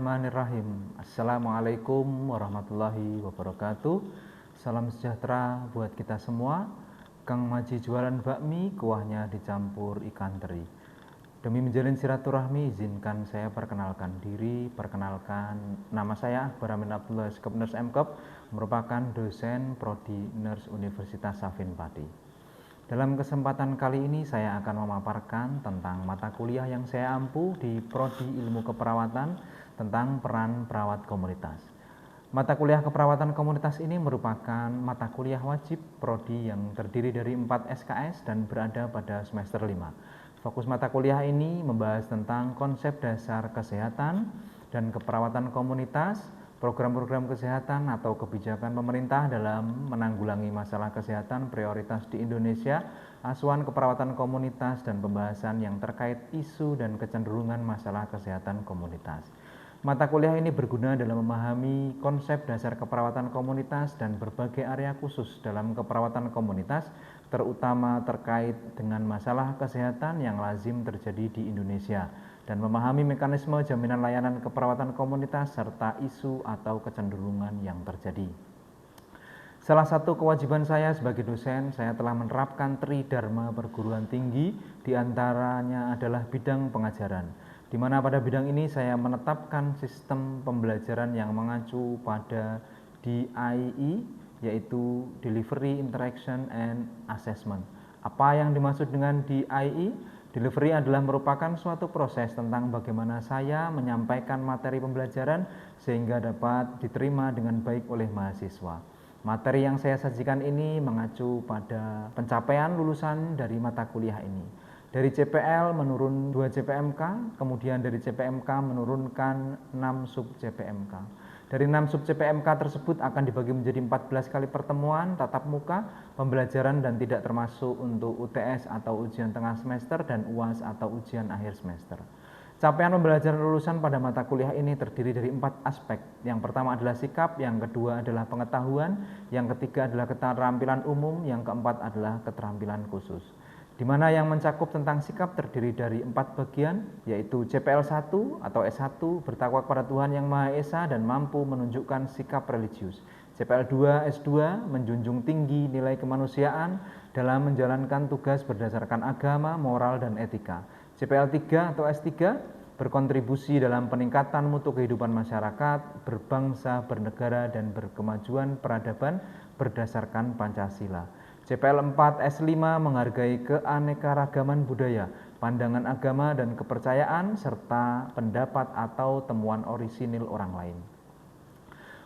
Bismillahirrahmanirrahim. Assalamualaikum warahmatullahi wabarakatuh. Salam sejahtera buat kita semua. Kang Maji jualan bakmi, kuahnya dicampur ikan teri. Demi menjalin silaturahmi, izinkan saya perkenalkan diri. Nama saya Akbar Amin Abdullah Skep Nurse MKop, merupakan dosen Prodi Nurse Universitas Safin Pati. Dalam kesempatan kali ini saya akan memaparkan tentang mata kuliah yang saya ampu di Prodi Ilmu Keperawatan tentang peran perawat komunitas. Mata kuliah keperawatan komunitas ini merupakan mata kuliah wajib Prodi yang terdiri dari 4 SKS dan berada pada semester 5. Fokus mata kuliah ini membahas tentang konsep dasar kesehatan dan keperawatan komunitas, program-program kesehatan atau kebijakan pemerintah dalam menanggulangi masalah kesehatan prioritas di Indonesia, asuhan keperawatan komunitas, dan pembahasan yang terkait isu dan kecenderungan masalah kesehatan komunitas. Mata kuliah ini berguna dalam memahami konsep dasar keperawatan komunitas dan berbagai area khusus dalam keperawatan komunitas, terutama terkait dengan masalah kesehatan yang lazim terjadi di Indonesia, dan memahami mekanisme jaminan layanan keperawatan komunitas serta isu atau kecenderungan yang terjadi. Salah satu kewajiban saya sebagai dosen, saya telah menerapkan Tridharma perguruan tinggi, diantaranya adalah bidang pengajaran, di mana pada bidang ini saya menetapkan sistem pembelajaran yang mengacu pada DIE, yaitu Delivery, Interaction, and Assessment. Apa yang dimaksud dengan DIE? Delivery adalah merupakan suatu proses tentang bagaimana saya menyampaikan materi pembelajaran sehingga dapat diterima dengan baik oleh mahasiswa. Materi yang saya sajikan ini mengacu pada pencapaian lulusan dari mata kuliah ini. Dari CPL menurun 2 CPMK, kemudian dari CPMK menurunkan 6 sub CPMK. Dari 6 sub CPMK tersebut akan dibagi menjadi 14 kali pertemuan tatap muka, pembelajaran dan tidak termasuk untuk UTS atau ujian tengah semester dan UAS atau ujian akhir semester. Capaian pembelajaran lulusan pada mata kuliah ini terdiri dari 4 aspek. Yang pertama adalah sikap, yang kedua adalah pengetahuan, yang ketiga adalah keterampilan umum, yang keempat adalah keterampilan khusus. Di mana yang mencakup tentang sikap terdiri dari 4 bagian, yaitu CPL 1 atau S1 bertakwa kepada Tuhan Yang Maha Esa dan mampu menunjukkan sikap religius. CPL 2 S2 menjunjung tinggi nilai kemanusiaan dalam menjalankan tugas berdasarkan agama, moral, dan etika. CPL 3 atau S3 berkontribusi dalam peningkatan mutu kehidupan masyarakat, berbangsa, bernegara, dan berkemajuan peradaban berdasarkan Pancasila. CPL 4 S5 menghargai keanekaragaman budaya, pandangan agama dan kepercayaan, serta pendapat atau temuan orisinil orang lain.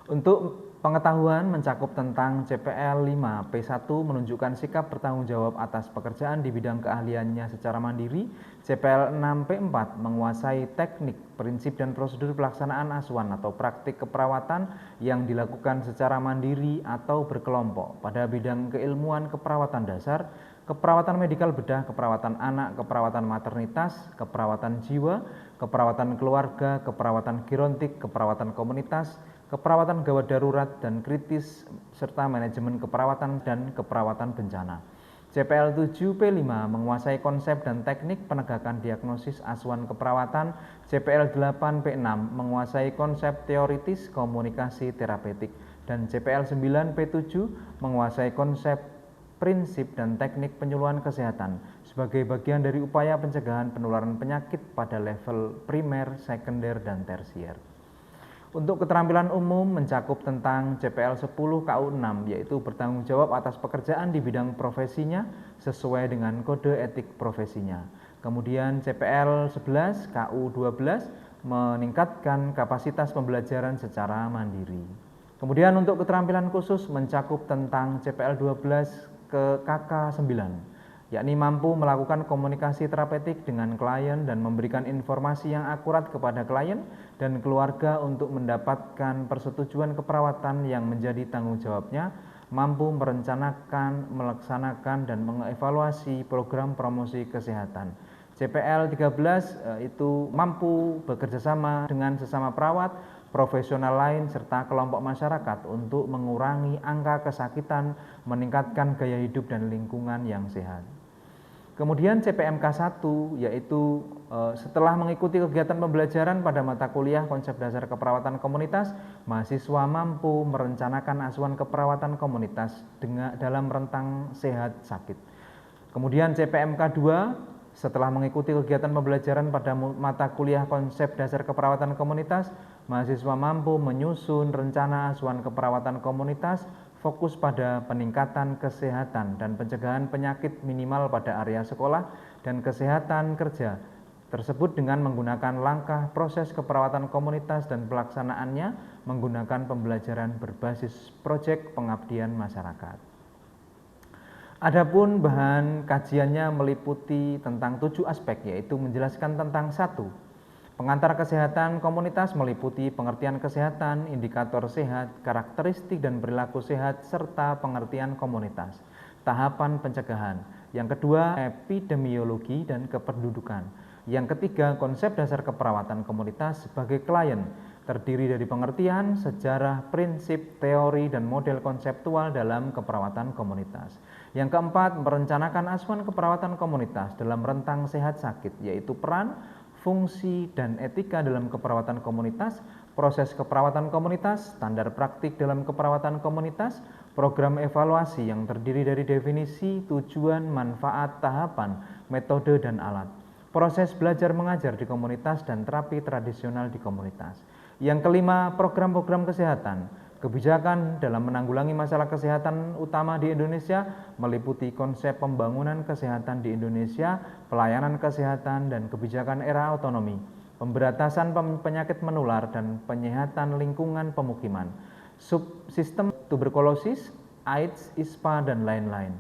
Untuk pengetahuan mencakup tentang CPL 5 P1 menunjukkan sikap bertanggung jawab atas pekerjaan di bidang keahliannya secara mandiri. CPL 6 P4 menguasai teknik, prinsip dan prosedur pelaksanaan asuhan atau praktik keperawatan yang dilakukan secara mandiri atau berkelompok pada bidang keilmuan keperawatan dasar, keperawatan medikal bedah, keperawatan anak, keperawatan maternitas, keperawatan jiwa, keperawatan keluarga, keperawatan gerontik, keperawatan komunitas, keperawatan gawat darurat dan kritis, serta manajemen keperawatan dan keperawatan bencana. CPL 7 P5 menguasai konsep dan teknik penegakan diagnosis asuhan keperawatan. CPL 8 P6 menguasai konsep teoritis komunikasi terapeutik. Dan CPL 9 P7 menguasai konsep prinsip dan teknik penyuluhan kesehatan sebagai bagian dari upaya pencegahan penularan penyakit pada level primer, sekunder, dan tersier. Untuk keterampilan umum mencakup tentang CPL 10 KU6, yaitu bertanggung jawab atas pekerjaan di bidang profesinya sesuai dengan kode etik profesinya. Kemudian CPL 11 KU12 meningkatkan kapasitas pembelajaran secara mandiri. Kemudian untuk keterampilan khusus mencakup tentang CPL 12 ke KK9, yakni mampu melakukan komunikasi terapeutik dengan klien dan memberikan informasi yang akurat kepada klien dan keluarga untuk mendapatkan persetujuan keperawatan yang menjadi tanggung jawabnya, mampu merencanakan, melaksanakan, dan mengevaluasi program promosi kesehatan. CPL 13 itu mampu bekerjasama dengan sesama perawat, profesional lain, serta kelompok masyarakat untuk mengurangi angka kesakitan, meningkatkan gaya hidup dan lingkungan yang sehat. Kemudian CPMK 1 yaitu Setelah mengikuti kegiatan pembelajaran pada mata kuliah konsep dasar keperawatan komunitas, mahasiswa mampu merencanakan asuhan keperawatan komunitas dalam rentang sehat sakit. Kemudian CPMK 2, setelah mengikuti kegiatan pembelajaran pada mata kuliah konsep dasar keperawatan komunitas, mahasiswa mampu menyusun rencana asuhan keperawatan komunitas fokus pada peningkatan kesehatan dan pencegahan penyakit minimal pada area sekolah dan kesehatan kerja tersebut dengan menggunakan langkah proses keperawatan komunitas dan pelaksanaannya menggunakan pembelajaran berbasis proyek pengabdian masyarakat. Adapun bahan kajiannya meliputi tentang 7 aspek, yaitu menjelaskan tentang 1. Pengantar kesehatan komunitas meliputi pengertian kesehatan, indikator sehat, karakteristik dan perilaku sehat, serta pengertian komunitas. Tahapan pencegahan. Yang kedua, epidemiologi dan kependudukan. Yang ketiga, konsep dasar keperawatan komunitas sebagai klien, terdiri dari pengertian, sejarah, prinsip, teori, dan model konseptual dalam keperawatan komunitas. Yang keempat, merencanakan asuhan keperawatan komunitas dalam rentang sehat sakit, yaitu peran, fungsi, dan etika dalam keperawatan komunitas, proses keperawatan komunitas, standar praktik dalam keperawatan komunitas, program evaluasi yang terdiri dari definisi, tujuan, manfaat, tahapan, metode, dan alat. Proses belajar mengajar di komunitas dan terapi tradisional di komunitas. Yang kelima, program-program kesehatan. Kebijakan dalam menanggulangi masalah kesehatan utama di Indonesia meliputi konsep pembangunan kesehatan di Indonesia, pelayanan kesehatan dan kebijakan era otonomi, pemberantasan penyakit menular dan penyehatan lingkungan pemukiman, subsistem tuberkulosis, AIDS, ISPA, dan lain-lain.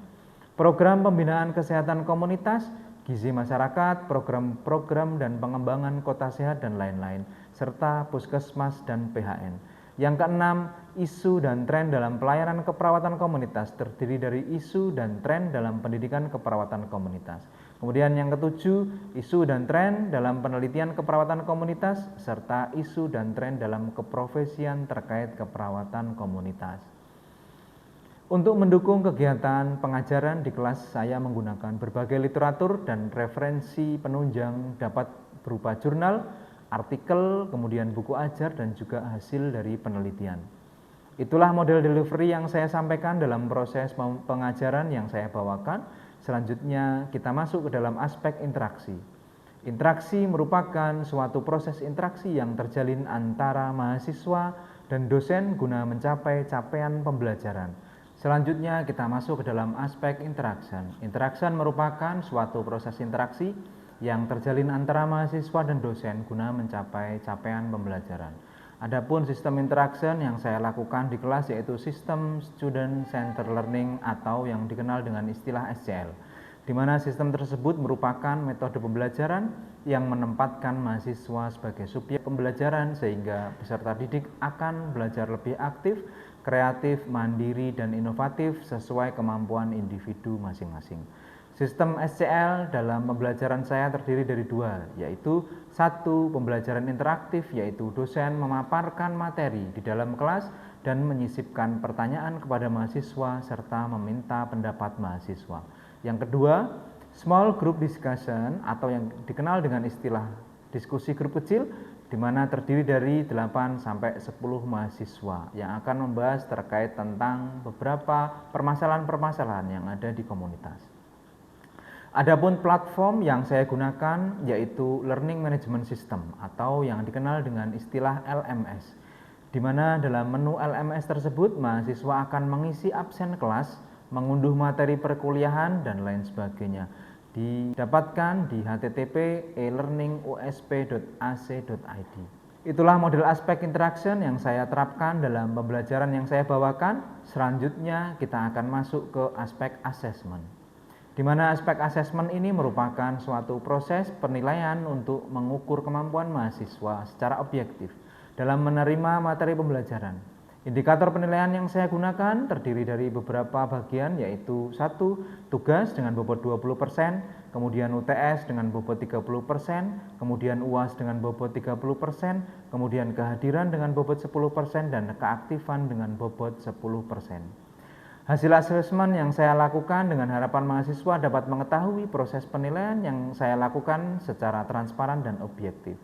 Program pembinaan kesehatan komunitas, gizi masyarakat, program-program dan pengembangan kota sehat dan lain-lain, serta puskesmas dan PHN. Yang keenam, isu dan tren dalam pelayanan keperawatan komunitas, terdiri dari isu dan tren dalam pendidikan keperawatan komunitas. Kemudian yang ketujuh, isu dan tren dalam penelitian keperawatan komunitas, serta isu dan tren dalam keprofesian terkait keperawatan komunitas. Untuk mendukung kegiatan pengajaran di kelas, saya menggunakan berbagai literatur dan referensi penunjang dapat berupa jurnal, artikel, kemudian buku ajar, dan juga hasil dari penelitian. Itulah model delivery yang saya sampaikan dalam proses pengajaran yang saya bawakan. Selanjutnya kita masuk ke dalam aspek interaksi. Interaksi merupakan suatu proses interaksi yang terjalin antara mahasiswa dan dosen guna mencapai capaian pembelajaran. Selanjutnya kita masuk ke dalam aspek interaction. Interaction merupakan suatu proses interaksi yang terjalin antara mahasiswa dan dosen guna mencapai capaian pembelajaran. Adapun sistem interaction yang saya lakukan di kelas yaitu sistem Student Centered Learning atau yang dikenal dengan istilah SCL, di mana sistem tersebut merupakan metode pembelajaran yang menempatkan mahasiswa sebagai subjek pembelajaran sehingga peserta didik akan belajar lebih aktif, kreatif, mandiri, dan inovatif sesuai kemampuan individu masing-masing. Sistem SCL dalam pembelajaran saya terdiri dari 2, yaitu 1. Pembelajaran interaktif, yaitu dosen memaparkan materi di dalam kelas dan menyisipkan pertanyaan kepada mahasiswa serta meminta pendapat mahasiswa. Yang kedua, small group discussion atau yang dikenal dengan istilah diskusi grup kecil, di mana terdiri dari 8 sampai 10 mahasiswa yang akan membahas terkait tentang beberapa permasalahan-permasalahan yang ada di komunitas. Adapun platform yang saya gunakan yaitu Learning Management System atau yang dikenal dengan istilah LMS, di mana dalam menu LMS tersebut mahasiswa akan mengisi absen kelas, mengunduh materi perkuliahan, dan lain sebagainya. Didapatkan di http://elearningusp.ac.id. Itulah model aspek interaction yang saya terapkan dalam pembelajaran yang saya bawakan. Selanjutnya kita akan masuk ke aspek assessment, di mana aspek assessment ini merupakan suatu proses penilaian untuk mengukur kemampuan mahasiswa secara objektif dalam menerima materi pembelajaran. Indikator penilaian yang saya gunakan terdiri dari beberapa bagian, yaitu 1. Tugas dengan bobot 20%, kemudian UTS dengan bobot 30%, kemudian UAS dengan bobot 30%, kemudian kehadiran dengan bobot 10%, dan keaktifan dengan bobot 10%. Hasil asesmen yang saya lakukan dengan harapan mahasiswa dapat mengetahui proses penilaian yang saya lakukan secara transparan dan objektif.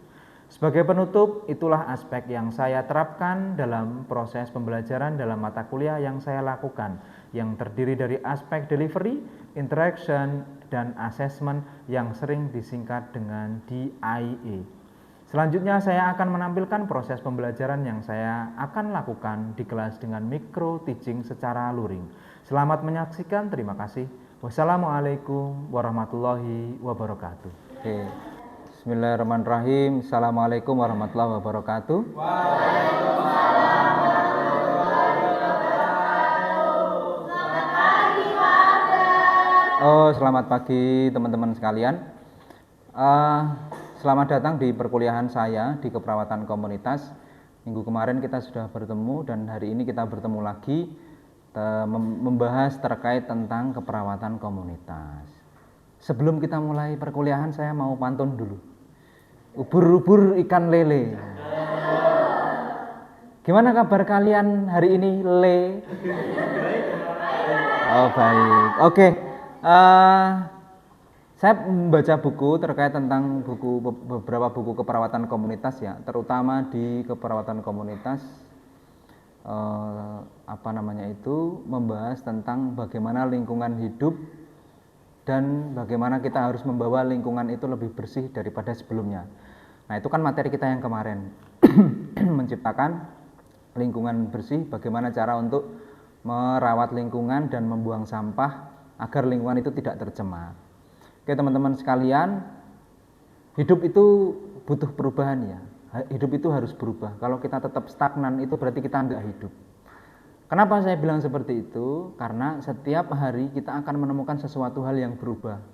Sebagai penutup, itulah aspek yang saya terapkan dalam proses pembelajaran dalam mata kuliah yang saya lakukan, yang terdiri dari aspek delivery, interaction, dan assessment yang sering disingkat dengan DIA. Selanjutnya saya akan menampilkan proses pembelajaran yang saya akan lakukan di kelas dengan micro teaching secara luring. Selamat menyaksikan, terima kasih. Wassalamualaikum warahmatullahi wabarakatuh. Oke. Bismillahirrahmanirrahim. Assalamualaikum warahmatullahi wabarakatuh. Selamat pagi teman-teman sekalian. Selamat datang di perkuliahan saya di keperawatan komunitas. Minggu kemarin kita sudah bertemu dan hari ini kita bertemu lagi membahas terkait tentang keperawatan komunitas. Sebelum kita mulai perkuliahan saya mau pantun dulu. Ubur-ubur ikan lele. Gimana kabar kalian hari ini, Le? Oh, baik. Oke. Saya membaca buku terkait tentang beberapa buku keperawatan komunitas ya, terutama di keperawatan komunitas membahas tentang bagaimana lingkungan hidup dan bagaimana kita harus membawa lingkungan itu lebih bersih daripada sebelumnya. Nah, itu kan materi kita yang kemarin. Menciptakan lingkungan bersih, bagaimana cara untuk merawat lingkungan dan membuang sampah agar lingkungan itu tidak tercemar. Oke teman-teman sekalian, hidup itu butuh perubahan ya. Hidup itu harus berubah. Kalau kita tetap stagnan itu berarti kita tidak hidup. Kenapa saya bilang seperti itu? Karena setiap hari kita akan menemukan sesuatu hal yang berubah.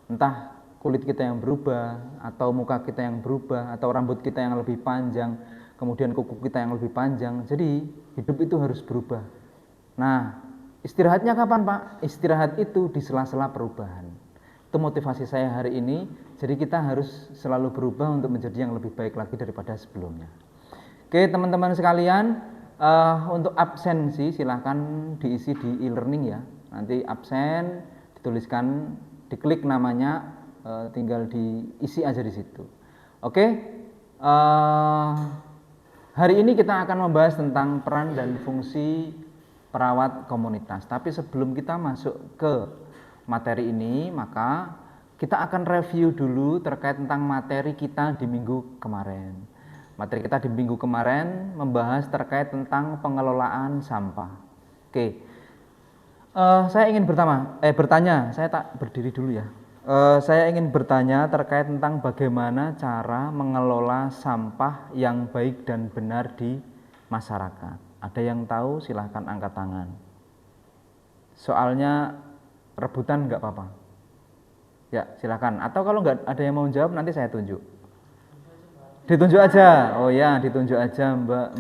Entah kulit kita yang berubah, atau muka kita yang berubah, atau rambut kita yang lebih panjang, kemudian kuku kita yang lebih panjang. Jadi hidup itu harus berubah. Nah, istirahatnya kapan Pak? Istirahat itu di sela-sela perubahan. Itu motivasi saya hari ini. Jadi kita harus selalu berubah untuk menjadi yang lebih baik lagi daripada sebelumnya. Oke teman-teman sekalian, untuk absensi silahkan diisi di e-learning ya. Nanti absen dituliskan, diklik namanya, tinggal diisi aja di situ. Oke, hari ini kita akan membahas tentang peran dan fungsi perawat komunitas. Tapi sebelum kita masuk ke materi ini, maka kita akan review dulu terkait tentang materi kita di minggu kemarin. Materi kita di minggu kemarin membahas terkait tentang pengelolaan sampah. Oke, saya ingin bertanya, saya tak berdiri dulu ya. Saya ingin bertanya terkait tentang bagaimana cara mengelola sampah yang baik dan benar di masyarakat. Ada yang tahu? Silahkan angkat tangan. Soalnya rebutan nggak apa-apa. Ya, silakan. Atau kalau nggak ada yang mau jawab, nanti saya tunjuk. Ditunjuk aja. Oh ya, ditunjuk aja Mbak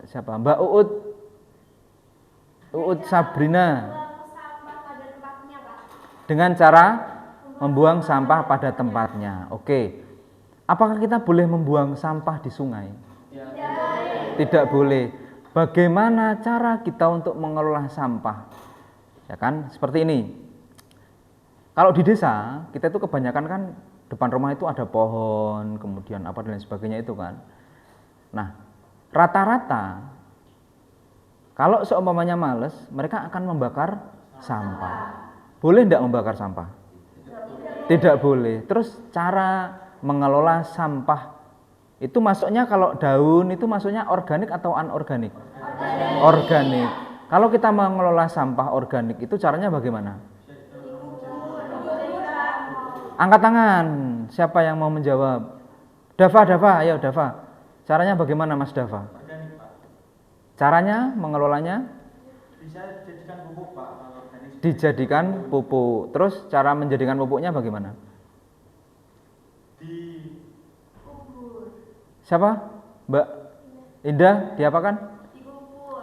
siapa? Mbak Uut Sabrina. Dengan cara membuang sampah pada tempatnya. Oke. Apakah kita boleh membuang sampah di sungai? Tidak boleh. Bagaimana cara kita untuk mengelola sampah? Ya kan, seperti ini. Kalau di desa, kita itu kebanyakan kan depan rumah itu ada pohon, kemudian apa dan lain sebagainya itu kan. Nah, rata-rata kalau seumpamanya males, mereka akan membakar sampah. Boleh tidak membakar sampah? Tidak boleh. Terus cara mengelola sampah itu masuknya, kalau daun itu masuknya organik atau anorganik? Organik. Kalau kita mengelola sampah organik itu caranya bagaimana? Angkat tangan. Siapa yang mau menjawab? Dava, ayo Dava. Caranya bagaimana Mas Dava? Organik, Pak. Caranya mengelolanya? Bisa dijadikan pupuk, Pak. Organik. Dijadikan pupuk. Terus cara menjadikan pupuknya bagaimana? Siapa? Mbak Indah, diapakan?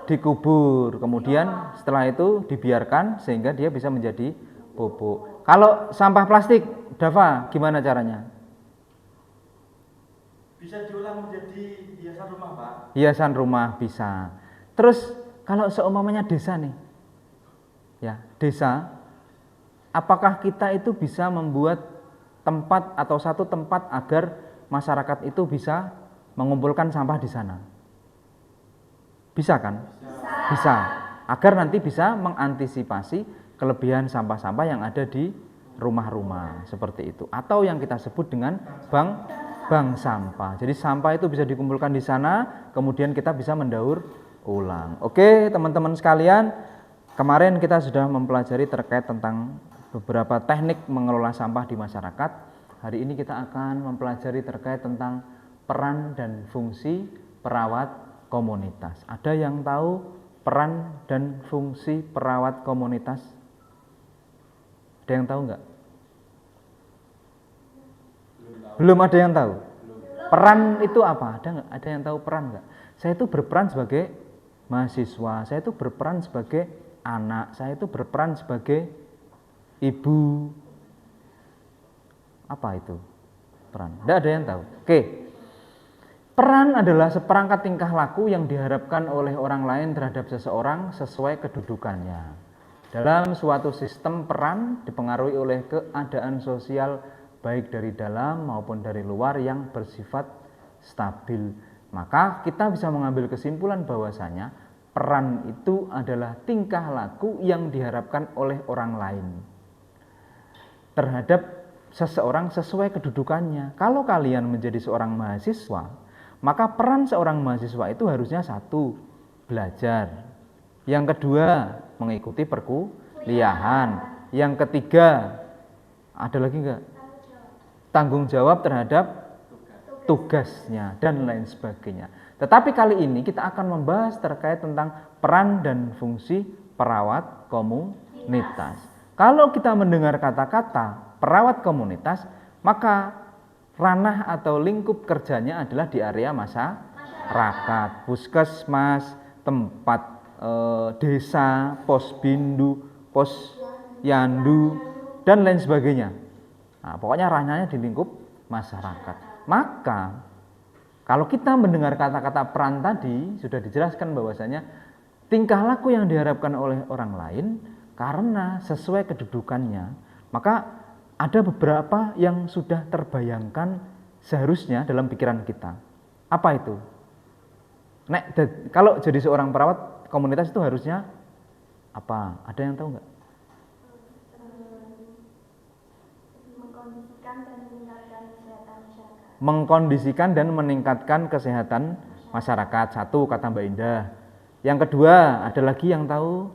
Dikubur. Kemudian setelah itu dibiarkan sehingga dia bisa menjadi pupuk. Kalau sampah plastik, Dava, gimana caranya? Bisa diolah menjadi hiasan rumah, Pak. Hiasan rumah bisa. Terus Kalau seumpamanya desa nih, ya desa, apakah kita itu bisa membuat tempat atau satu tempat agar masyarakat itu bisa mengumpulkan sampah di sana? Bisa kan? Bisa. Agar nanti bisa mengantisipasi kelebihan sampah-sampah yang ada di rumah-rumah seperti itu. Atau yang kita sebut dengan bank sampah. Jadi sampah itu bisa dikumpulkan di sana, kemudian kita bisa mendaur ulang. Oke, teman-teman sekalian, kemarin kita sudah mempelajari terkait tentang beberapa teknik mengelola sampah di masyarakat. Hari ini kita akan mempelajari terkait tentang peran dan fungsi perawat komunitas. Ada yang tahu peran dan fungsi perawat komunitas? Ada yang tahu nggak? Belum ada yang tahu. Peran itu apa? Ada yang tahu peran nggak? Saya itu berperan sebagai mahasiswa, saya itu berperan sebagai anak, saya itu berperan sebagai ibu. Apa itu peran? Tidak ada yang tahu. Oke. Peran adalah seperangkat tingkah laku yang diharapkan oleh orang lain terhadap seseorang sesuai kedudukannya. Dalam suatu sistem, peran dipengaruhi oleh keadaan sosial baik dari dalam maupun dari luar yang bersifat stabil. Maka kita bisa mengambil kesimpulan bahwasanya peran itu adalah tingkah laku yang diharapkan oleh orang lain terhadap seseorang sesuai kedudukannya. Kalau kalian menjadi seorang mahasiswa, maka peran seorang mahasiswa itu harusnya satu, belajar. Yang kedua, mengikuti perkuliahan. Yang ketiga, ada lagi enggak? Tanggung jawab terhadap tugasnya dan lain sebagainya. Tetapi kali ini kita akan membahas terkait tentang peran dan fungsi perawat komunitas. Kalau kita mendengar kata-kata perawat komunitas, maka ranah atau lingkup kerjanya adalah di area masyarakat, puskesmas, tempat desa, posbindu, posyandu, dan lain sebagainya. Nah, pokoknya ranahnya di lingkup masyarakat. Maka kalau kita mendengar kata-kata peran tadi, sudah dijelaskan bahwasanya tingkah laku yang diharapkan oleh orang lain karena sesuai kedudukannya, maka ada beberapa yang sudah terbayangkan seharusnya dalam pikiran kita. Apa itu? Kalau jadi seorang perawat komunitas itu harusnya apa? Ada yang tahu nggak? Mengkondisikan dan meningkatkan kesehatan masyarakat. Satu, kata Mbak Indah. Yang kedua, ada lagi yang tahu?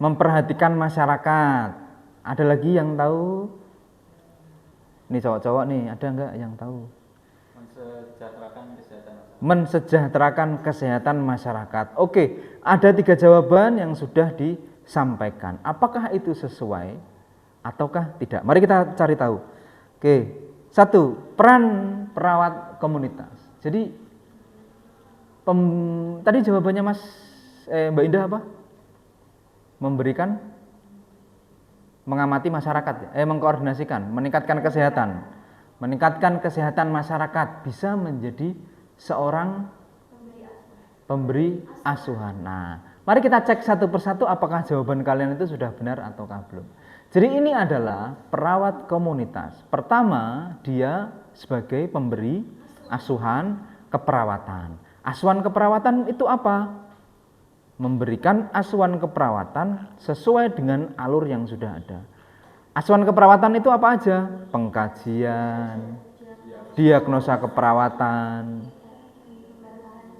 Memperhatikan masyarakat. Ada lagi yang tahu? Nih cowok-cowok nih, ada enggak yang tahu? Mensejahterakan kesehatan masyarakat. Oke, ada 3 jawaban yang sudah disampaikan. Apakah itu sesuai ataukah tidak? Mari kita cari tahu. Oke, 1, peran perawat komunitas. Jadi tadi jawabannya Mbak Indah apa? Memberikan, mengamati masyarakat, mengkoordinasikan, meningkatkan kesehatan masyarakat, bisa menjadi seorang pemberi asuhan. Nah, mari kita cek satu persatu apakah jawaban kalian itu sudah benar ataukah belum. Jadi ini adalah perawat komunitas. Pertama, dia sebagai pemberi asuhan keperawatan. Asuhan keperawatan itu apa? Memberikan asuhan keperawatan sesuai dengan alur yang sudah ada. Asuhan keperawatan itu apa aja? Pengkajian, diagnosa keperawatan,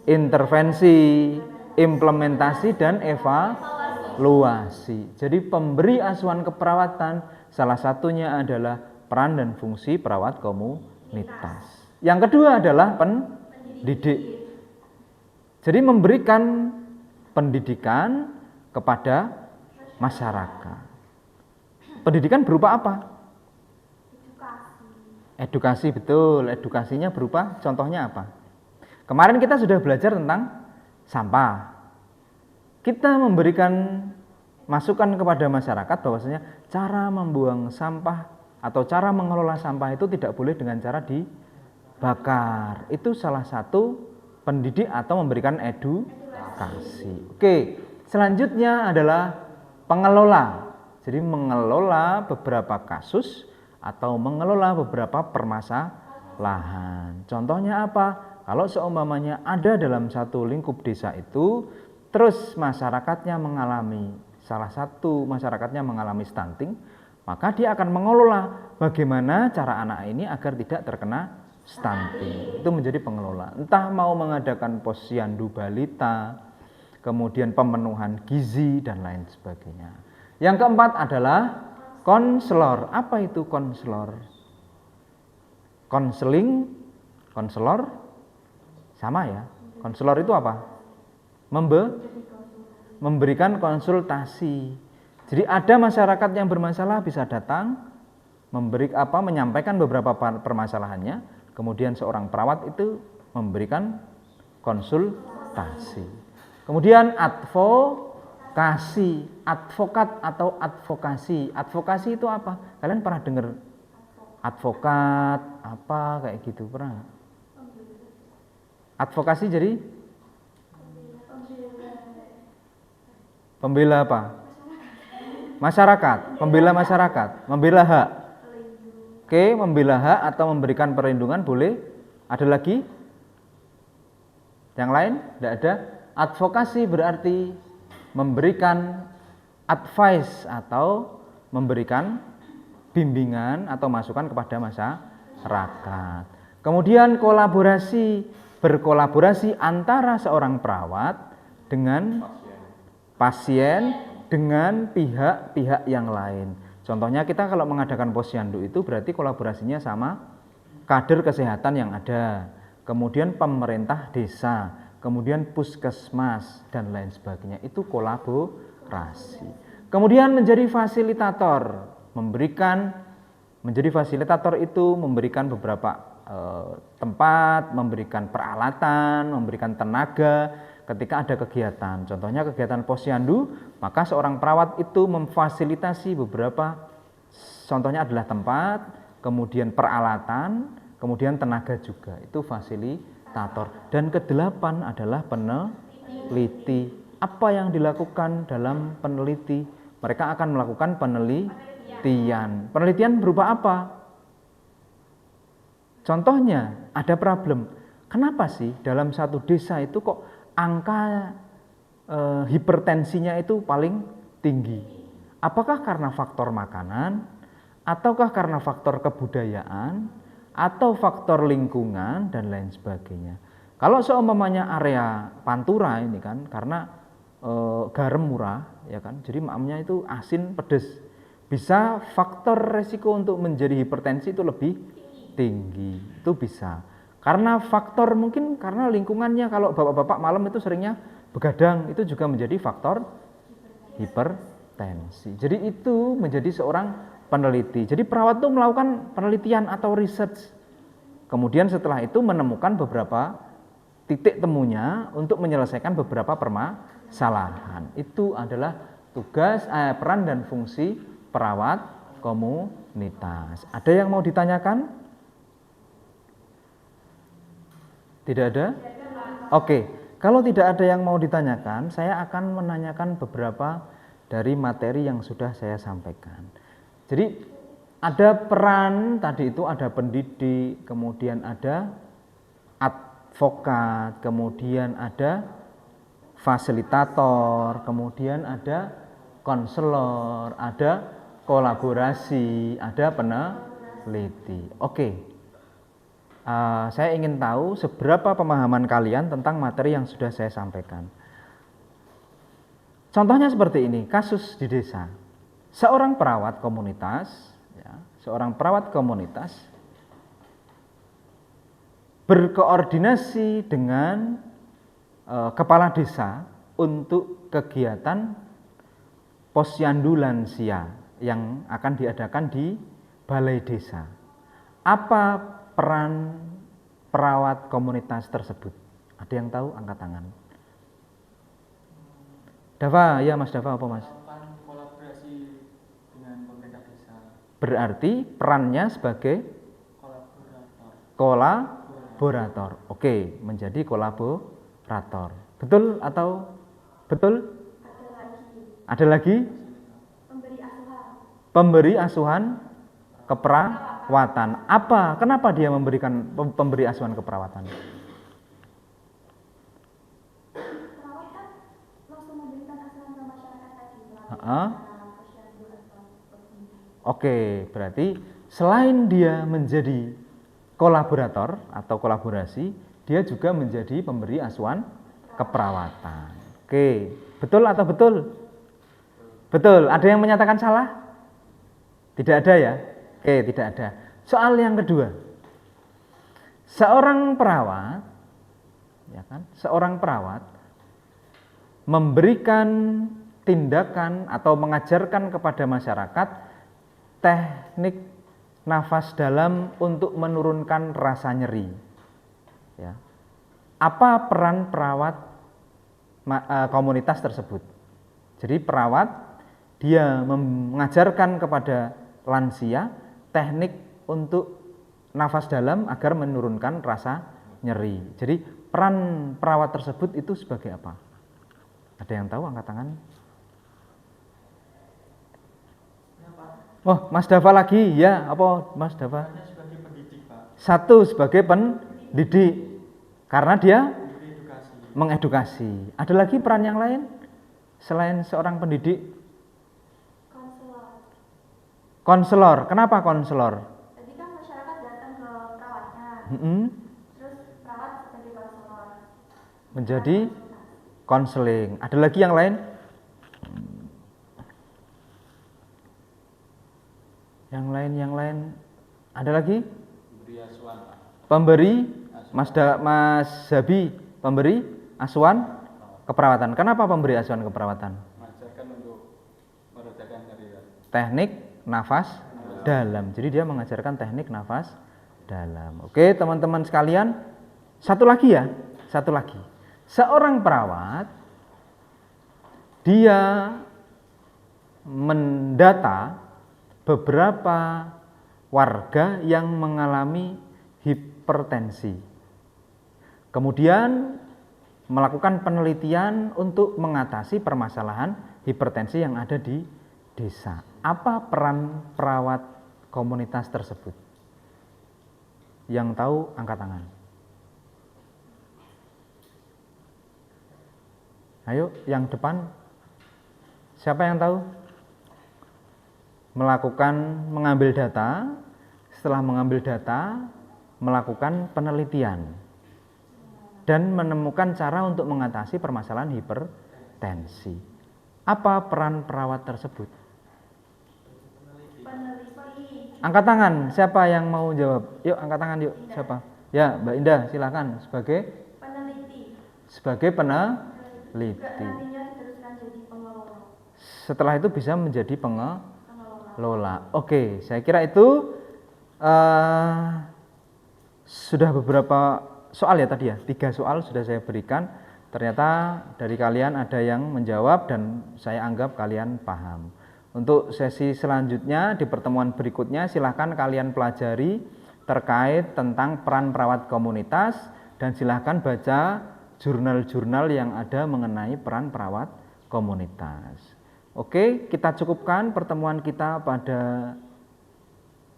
intervensi, implementasi, dan evaluasi. Jadi pemberi asuhan keperawatan salah satunya adalah peran dan fungsi perawat komunitas. Yang kedua adalah pendidik. Jadi memberikan pendidikan kepada masyarakat. Pendidikan berupa apa? Edukasi, betul. Edukasinya berupa, contohnya apa? Kemarin kita sudah belajar tentang sampah. Kita memberikan masukan kepada masyarakat bahwasanya cara membuang sampah atau cara mengelola sampah itu tidak boleh dengan cara dibakar. Itu salah satu pendidik atau memberikan edukasi. Oke, selanjutnya adalah pengelola. Jadi mengelola beberapa kasus atau mengelola beberapa permasalahan. Contohnya apa? Kalau seumpamanya ada dalam satu lingkup desa itu, terus masyarakatnya mengalami, salah satu masyarakatnya mengalami stunting, maka dia akan mengelola bagaimana cara anak ini agar tidak terkena stunting. Itu menjadi pengelola. Entah mau mengadakan posyandu balita, kemudian pemenuhan gizi, dan lain sebagainya. Yang keempat adalah konselor. Apa itu konselor? Konseling, konselor, sama ya. Konselor itu apa? Memberikan konsultasi. Jadi ada masyarakat yang bermasalah bisa datang, menyampaikan beberapa permasalahannya, kemudian seorang perawat itu memberikan konsultasi. Kemudian advokasi, advokat atau advokasi. Advokasi itu apa? Kalian pernah dengar advokat apa kayak gitu, pernah? Advokasi jadi pembela apa? Masyarakat, pembela masyarakat, membela hak. Oke, membela hak atau memberikan perlindungan boleh. Ada lagi? Yang lain? Tidak ada. Advokasi berarti memberikan advice atau memberikan bimbingan atau masukan kepada masyarakat. Kemudian kolaborasi, berkolaborasi antara seorang perawat dengan pasien dengan pihak-pihak yang lain. Contohnya kita kalau mengadakan posyandu itu berarti kolaborasinya sama kader kesehatan yang ada, kemudian pemerintah desa, kemudian puskesmas dan lain sebagainya. Itu kolaborasi. Kemudian menjadi fasilitator, menjadi fasilitator itu memberikan beberapa tempat, memberikan peralatan, memberikan tenaga ketika ada kegiatan. Contohnya kegiatan posyandu, maka seorang perawat itu memfasilitasi beberapa, contohnya adalah tempat, kemudian peralatan, kemudian tenaga juga. Itu fasilitator. Dan kedelapan adalah peneliti. Apa yang dilakukan dalam peneliti? Mereka akan melakukan penelitian. Penelitian berupa apa? Contohnya, ada problem. Kenapa sih dalam satu desa itu kok angka hipertensinya itu paling tinggi? Apakah karena faktor makanan, ataukah karena faktor kebudayaan, atau faktor lingkungan, dan lain sebagainya? Kalau seumpamanya area Pantura ini kan, karena garam murah, ya kan, jadi makmnya itu asin, pedas, bisa faktor resiko untuk menjadi hipertensi itu lebih tinggi, itu bisa. Karena faktor mungkin karena lingkungannya, kalau bapak-bapak malam itu seringnya begadang, itu juga menjadi faktor hipertensi. Jadi itu menjadi seorang peneliti. Jadi perawat itu melakukan penelitian atau research. Kemudian setelah itu menemukan beberapa titik temunya untuk menyelesaikan beberapa permasalahan. Itu adalah tugas, peran dan fungsi perawat komunitas. Ada yang mau ditanyakan? Tidak ada? Oke, kalau tidak ada yang mau ditanyakan, saya akan menanyakan beberapa dari materi yang sudah saya sampaikan. Jadi ada peran, tadi itu ada pendidik, kemudian ada advokat, kemudian ada fasilitator, kemudian ada konselor, ada kolaborasi, ada peneliti. Oke. Saya ingin tahu seberapa pemahaman kalian tentang materi yang sudah saya sampaikan. Contohnya seperti ini, kasus di desa. Seorang perawat komunitas berkoordinasi dengan kepala desa untuk kegiatan posyandu lansia yang akan diadakan di balai desa. Apa peran perawat komunitas tersebut? Ada yang tahu? Angkat tangan. Dava, ya Mas Dava, apa Mas? Melakukan kolaborasi dengan pemerintah desa. Berarti perannya sebagai Kolaborator. kolaborator. Oke, menjadi kolaborator. Betul atau betul? Ada lagi? Pemberi asuhan keperawatan. Apa? Kenapa dia memberikan pemberi asuhan keperawatan? Perawat kan langsung memberikan asuhan ke masyarakat tadi. Oke, berarti selain dia menjadi kolaborator atau kolaborasi, dia juga menjadi pemberi asuhan keperawatan. Oke, betul atau betul? Betul. Ada yang menyatakan salah? Tidak ada ya? Oke, tidak ada. Soal yang kedua. Seorang perawat, ya kan? Seorang perawat memberikan tindakan atau mengajarkan kepada masyarakat teknik nafas dalam untuk menurunkan rasa nyeri. Ya. Apa peran perawat komunitas tersebut? Jadi perawat dia mengajarkan kepada lansia teknik untuk nafas dalam agar menurunkan rasa nyeri. Jadi peran perawat tersebut itu sebagai apa? Ada yang tahu, angkat tangan? Oh, Mas Dava lagi, ya? Apa Mas Dava? Sebagai pendidik, Pak. Satu sebagai pendidik, karena dia mengedukasi. Ada lagi peran yang lain selain seorang pendidik? Konselor. Kenapa konselor? Jadi kan masyarakat datang ke perawatnya. Terus perawat sebagai konselor. Menjadi konseling. Ada lagi yang lain? Yang lain. Ada lagi? Pemberi asuhan, Pak. Pemberi, Mas Zabi, pemberi asuhan keperawatan. Kenapa pemberi asuhan keperawatan? Mengajarkan untuk meredakan nyeri. Teknik nafas dalam. Jadi dia mengajarkan teknik nafas dalam. Oke, teman-teman sekalian, satu lagi ya, satu lagi. Seorang perawat dia mendata beberapa warga yang mengalami hipertensi. Kemudian melakukan penelitian untuk mengatasi permasalahan hipertensi yang ada di desa. Apa peran perawat komunitas tersebut? Yang tahu angkat tangan. Ayo, yang depan. Siapa yang tahu? Mengambil data, setelah mengambil data, melakukan penelitian dan menemukan cara untuk mengatasi permasalahan hipertensi. Apa peran perawat tersebut? Peneliti. Angkat tangan, siapa yang mau jawab? Yuk, angkat tangan yuk. Siapa? Ya, Mbak Indah, silakan. Sebagai Peneliti. Sebagai Juga peneliti. nantinya diteruskan jadi pengelola. Setelah itu bisa menjadi pengelola. Oke, saya kira itu sudah beberapa soal ya tadi ya. 3 soal sudah saya berikan. Ternyata dari kalian ada yang menjawab dan saya anggap kalian paham. Untuk sesi selanjutnya di pertemuan berikutnya silahkan kalian pelajari terkait tentang peran perawat komunitas dan silahkan baca jurnal-jurnal yang ada mengenai peran perawat komunitas. Oke, kita cukupkan pertemuan kita pada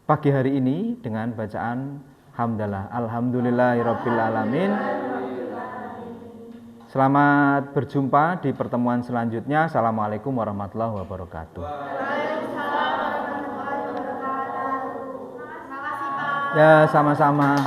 pagi hari ini dengan bacaan hamdalah. Alhamdulillahirabbil alamin. Selamat berjumpa di pertemuan selanjutnya. Assalamualaikum warahmatullahi wabarakatuh. Waalaikumsalam warahmatullahi wabarakatuh. Terima kasih, Pak. Ya, sama-sama.